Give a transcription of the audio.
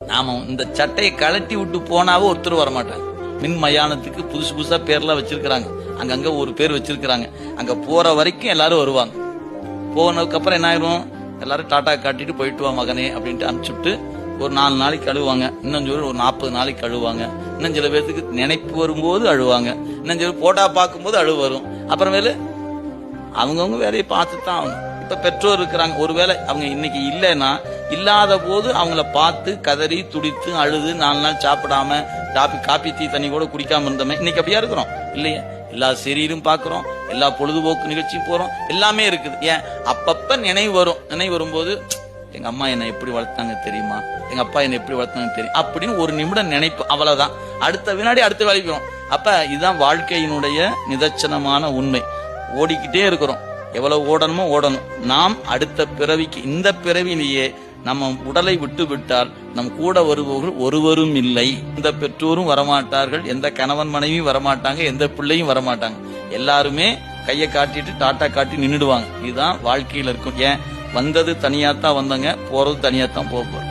நாம இந்த சட்டையை கழட்டி விட்டு போனாவே ஒருத்தர் வரமாட்டாங்க. மின் மயானத்துக்கு புதுசு புதுசா பேர்லாம் வச்சிருக்கிறாங்க, அங்கங்க ஒரு பேர் வச்சிருக்கிறாங்க. அங்க போற வரைக்கும் எல்லாரும் வருவாங்க. போனதுக்கு அப்புறம் என்ன ஆயிரும், எல்லாரும் டாட்டா காட்டிட்டு போயிட்டு வா மகனே அப்படின்ட்டு அனுப்பிச்சுட்டு ஒரு 4 நாளைக்கு அழுவாங்க, இன்னும் சொல்லி ஒரு 40 நாளைக்கு அழுவாங்க, இன்னும் சில பேருக்கு நினைப்பு வரும்போது அழுவாங்க, இன்னும் சில போட்டா பார்க்கும்போது அழுவு வரும். அப்புறமேலு அவங்கவுங்க வேலையை பார்த்துதான் ஆகணும். இப்ப பெற்றோர் இருக்கிறாங்க, ஒருவேளை அவங்க இன்னைக்கு இல்லைன்னா இல்லாத போது அவங்கள பார்த்து கதறி துடித்து அழுது 4 நாள் சாப்பிடாம காப்பி டீ தண்ணி கூட குடிக்காம இருந்தோமே, இன்னைக்கு அப்படியா இருக்கிறோம் இல்லையா? எல்லா சீரியலும் பாக்குறோம், எல்லா பொழுதுபோக்கு நிகழ்ச்சியும் போறோம், எல்லாமே இருக்குது. ஏன் அப்பப்ப நினைவு வரும். நினைவு வரும்போது எங்க அம்மா என்னை எப்படி வளர்த்தாங்க தெரியுமா, எங்க அப்பா என்னை எப்படி வளர்த்தாங்க தெரியும் அப்படின்னு ஒரு நிமிடம் நினைப்பு, அவ்வளவுதான். அடுத்த வினாடி அடுத்த வேலைக்கு போறோம். அப்ப இதுதான் வாழ்க்கையினுடைய நிதர்சனமான உண்மை. ஓடிக்கிட்டே இருக்கிறோம், எவ்வளவு ஓடணுமோ ஓடணும். நாம் அடுத்த பிறவிக்கு, இந்த பிறவிலேயே நம்ம உடலை விட்டு விட்டால் நம் கூட வருபவர்கள் ஒருவரும் இல்லை. எந்த பெற்றோரும் வரமாட்டார்கள், எந்த கணவன் மனைவியும் வரமாட்டாங்க, எந்த பிள்ளையும் வரமாட்டாங்க. எல்லாருமே கையை காட்டிட்டு டாட்டா காட்டி நின்றுடுவாங்க. இதுதான் வாழ்க்கையில இருக்கும். ஏன் வந்தது தனியாத்தான் வந்தங்க, போறது தனியாத்தான் போக போறோம்.